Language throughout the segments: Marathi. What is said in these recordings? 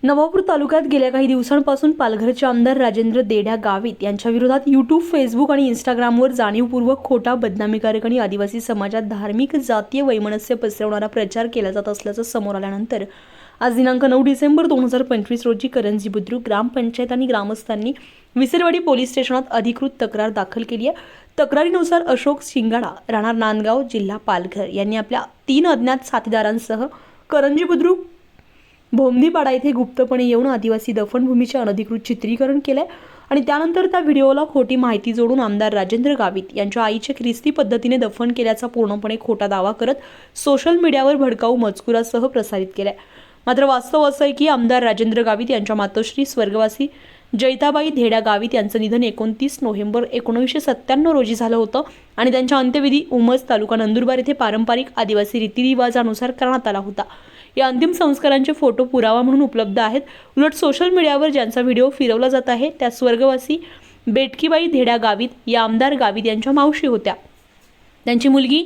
नवापूर तालुक्यात गेल्या काही दिवसांपासून पालघरचे आमदार राजेंद्र देढ्या गावित यांच्या विरोधात यूट्यूब, फेसबुक आणि इंस्टाग्रामवर जाणीवपूर्वक खोटा, बदनामीकारक आणि आदिवासी समाजात धार्मिक, जातीय वैमनस्य पसरवणारा प्रचार केला जात असल्याचं समोर आल्यानंतर आज दिनांक 9 डिसेंबर 2025 रोजी करंजी बुद्रुक ग्रामपंचायत आणि ग्रामस्थांनी विसरवाडी पोलीस स्टेशनात अधिकृत तक्रार दाखल केली आहे। तक्रारीनुसार अशोक शिंगाडा, राहणार नांदगाव, जिल्हा पालघर यांनी आपल्या 3 अज्ञात साथीदारांसह करंजी बुद्रुक भोमदीपाडा येथे गुप्तपणे येऊन आदिवासी दफनभूमीचे अनधिकृत चित्रीकरण केले आणि त्यानंतर त्या व्हिडिओला खोटी माहिती जोडून आमदार राजेंद्र गावित यांच्या आईचे ख्रिस्ती पद्धतीने दफन केल्याचा पूर्णपणे खोटा दावा करत सोशल मीडियावर भडकाऊ मजकुरासह प्रसारित केलाय। मात्र वास्तव असं आहे की आमदार राजेंद्र गावित यांच्या मातोश्री स्वर्गवासी जैताबाई धेड्या गावित यांचं निधन 29 नोव्हेंबर 1997 रोजी झालं होतं आणि त्यांच्या अंत्यविधी उमस, तालुका नंदुरबार येथे पारंपरिक आदिवासी रीतिरिवाजानुसार करण्यात आला होता। या अंतिम संस्कारांचे फोटो पुरावा म्हणून उपलब्ध आहेत। उलट सोशल मीडियावर ज्यांचा व्हिडिओ फिरवला जात आहे त्या स्वर्गवासी बेटकीबाई धेड्या गावित या आमदार गावित यांच्या मावशी होत्या। त्यांची मुलगी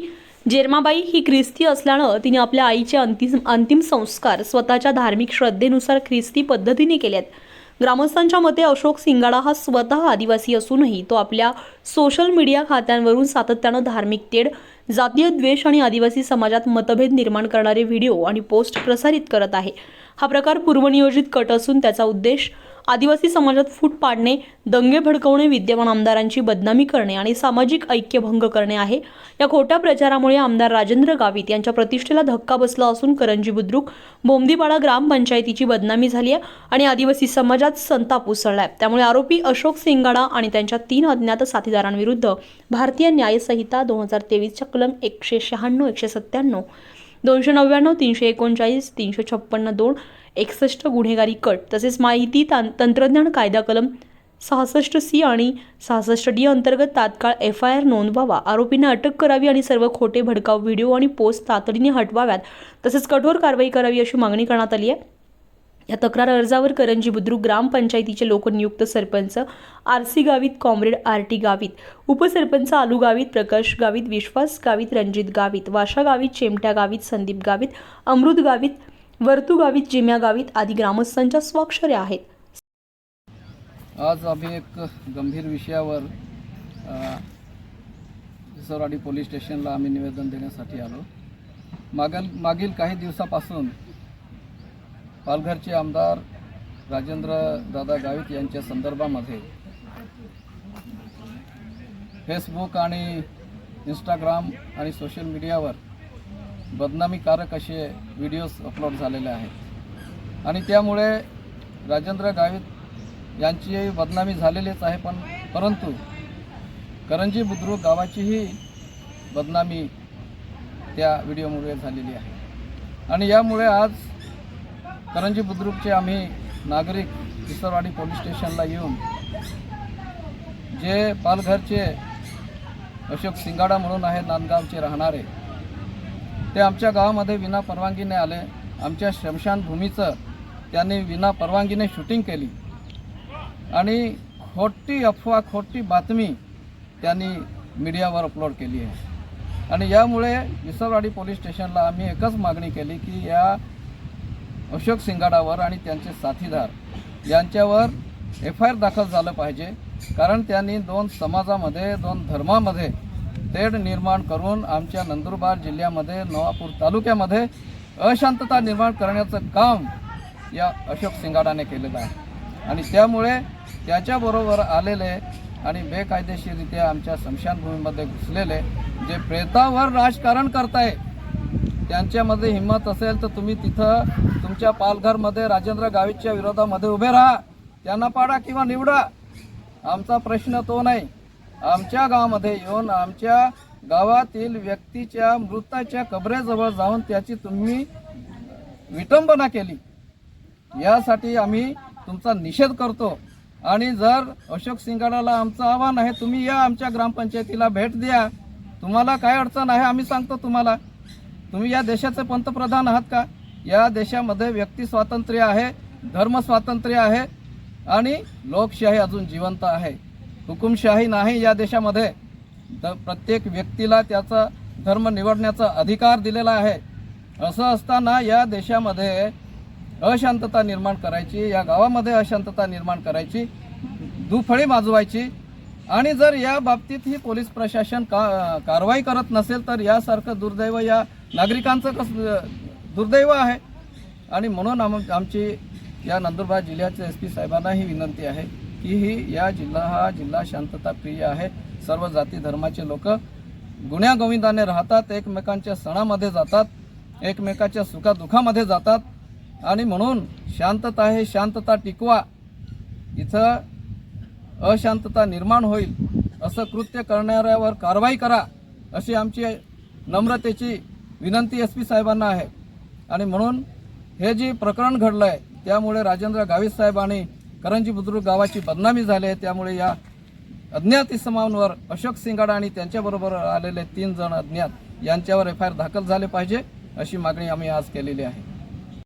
जेरमाबाई ही ख्रिस्ती असल्यानं तिने आपल्या आईचे अंतिम संस्कार स्वतःच्या धार्मिक श्रद्धेनुसार ख्रिस्ती पद्धतीने केले आहेत। ग्रामस्थांच्या मते अशोक सिंगाडा हा स्वतः आदिवासी असूनही तो आपल्या सोशल मीडिया खात्यांवरून सातत्यानं धार्मिक तेढ, जातीय द्वेष आणि आदिवासी समाजात मतभेद निर्माण करणारे व्हिडिओ आणि पोस्ट प्रसारित करत आहे। हा प्रकार पूर्वनियोजित कट असून त्याचा उद्देश आदिवासी समाजात फूट पाडणे, दंगे भडकवणे, विद्यमान आमदारांची बदनामी करणे आणि सामाजिक ऐक्य भंग करणे आहे। या खोट्या प्रचारामुळे आमदार राजेंद्र गावित यांच्या प्रतिष्ठेला धक्का बसला असून करंजी बुद्रुक भोमदीपाडा ग्रामपंचायतीची बदनामी झाली आहे आणि आदिवासी समाजात संताप उसळलाय। त्यामुळे आरोपी अशोक सिंगाडा आणि त्यांच्या 3 अज्ञात साथीदारांविरुद्ध भारतीय न्याय संहिता 2023च्या कलम 196, 197, 299, 339, 356(2), 61 गुन्हेगारी कट तसेच माहिती तंत्रज्ञान कायदा कलम 66C आणि 66D अंतर्गत तात्काळ FIR नोंदवावा, आरोपींना अटक करावी आणि सर्व खोटे भडकाऊ व्हिडिओ आणि पोस्ट तातडीने हटवाव्यात तसेच कठोर कारवाई करावी अशी मागणी करण्यात आली आहे। या तक्रार अर्जावर करंजी बुद्रुक ग्रामपंचायतीचे लोकनियुक्त sarpanch RC Gavit, comrade RT Gavit, उपसरपंच आलू गावित, प्रकाश गावित, विश्वास गावित, रणजित गावित, वाशा गावित, चेमट्या गावित, संदीप गावित, अमृत गावित, वर्तू गावित, जिम्या गावित आदी ग्रामस्थांच्या स्वाक्षऱ्या आहेत। आज आम्ही एक गंभीर विषयावर विसरवाडी पोलीस स्टेशनला आम्ही निवेदन देण्यासाठी आलो। मागील काही दिवसापासून पालघरचे आमदार राजेंद्र दादा गावित यांच्या संदर्भामध्ये फेसबुक आणि इंस्टाग्राम आणि सोशल मीडियावर बदनामीकारक असे व्हिडिओज अपलोड झालेले आहेत आणि त्यामुळे राजेंद्र गावित यांची बदनामी झालेलीच आहे, परंतु करंजी बुद्रुक गावाचीही बदनामी त्या व्हिडिओमुळे झालेली आहे। आणि यामुळे आज करंजी बुद्रुकचे आम्ही नागरिक विसरवाडी पोलीस स्टेशनला येऊन जे पालघरचे अशोक सिंगाडा म्हणून आहे, नांदगावचे राहणारे, ते आमच्या गावामध्ये विना परवानगीने आले। आमच्या स्मशानभूमीचं त्यांनी विना परवानगीने शूटिंग केली आणि खोटी अफवा, खोटी बातमी त्यांनी मीडियावर अपलोड केली आहे। आणि यामुळे विसरवाडी पोलीस स्टेशनला आम्ही एकच मागणी केली की या अशोक सिंगाडावर आणि त्यांचे साथीदार यांच्यावर FIR दाखल झालं पाहिजे, कारण त्यांनी 2 समाजामध्ये, 2 धर्मामध्ये तेढ निर्माण करून आमच्या नंदुरबार जिल्ह्यामध्ये, नवापूर तालुक्यामध्ये अशांतता निर्माण करण्याचं काम या अशोक सिंगाडाने केलेलं आहे। आणि त्यामुळे त्याच्याबरोबर आलेले आणि बेकायदेशीररित्या आमच्या स्मशानभूमीमध्ये घुसलेले जे प्रेतावर राजकारण करताय, त्यांच्यामध्ये हिंमत असेल तर तुम्ही तिथं तुमच्या पालघरमध्ये राजेंद्र गावितच्या विरोधामध्ये उभे राहा, त्यांना पाडा किंवा निवडा। आमचा प्रश्न तो नाही। आमच्या गावामध्ये येऊन आमच्या गावातील व्यक्तीच्या मृताच्या कबरेजवळ जाऊन त्याची तुम्ही विटंबना केली, यासाठी आम्ही तुमचा निषेध करतो। आणि जर अशोक सिंगाडाला आमचं आव्हान आहे, तुम्ही या आमच्या ग्रामपंचायतीला भेट द्या, तुम्हाला काय अडचण आहे आम्ही सांगतो तुम्हाला। तुम्ही या देशाचे पंतप्रधान आहात का? या देशामध्ये व्यक्ती स्वातंत्र्य आहे, धर्म स्वातंत्र्य आहे आणि लोकशाही अजून जिवंत आहे, हुकुमशाही नाही या देशामध्ये। प्रत्येक व्यक्तीला त्याचा धर्म निवडण्याचा अधिकार दिलेला आहे। असं असताना या देशामध्ये अशांतता निर्माण करायची, या गावामध्ये अशांतता निर्माण करायची, दुफळी माजवायची। आणि जर या बाबतीत ही पोलीस प्रशासन कारवाई करत नसेल तर यासारखं दुर्दैव या नागरिकांचं दुर्दैव आहे। आणि म्हणून आमची या नंदुरबार जिल्ह्याचे SP साहेबांना ही विनंती आहे की हा जिल्हा शांतताप्रिय आहे। सर्व जाती धर्माचे लोक गुण्यागोविंदाने राहतात, एकमेकांच्या सणामध्ये जातात, एकमेकाच्या सुखादुखामध्ये जातात। आणि म्हणून शांतता आहे, शांतता टिकवा। इथं अशांतता निर्माण होईल असं कृत्य करणाऱ्यावर कारवाई करा अशी आमची नम्रतेची विनंती SP साहेबांना आहे। आणि म्हणून हे जे प्रकरण घडलं आहे त्यामुळे राजेंद्र गावित साहेब आणि करंजी बुद्रुक गावाची बदनामी झाली आहे। त्यामुळे या अज्ञात इसमांवर अशोक सिंगाडा आणि त्यांच्याबरोबर आलेले 3 जण अज्ञात यांच्यावर FIR दाखल झाले पाहिजे अशी मागणी आम्ही आज केलेली आहे।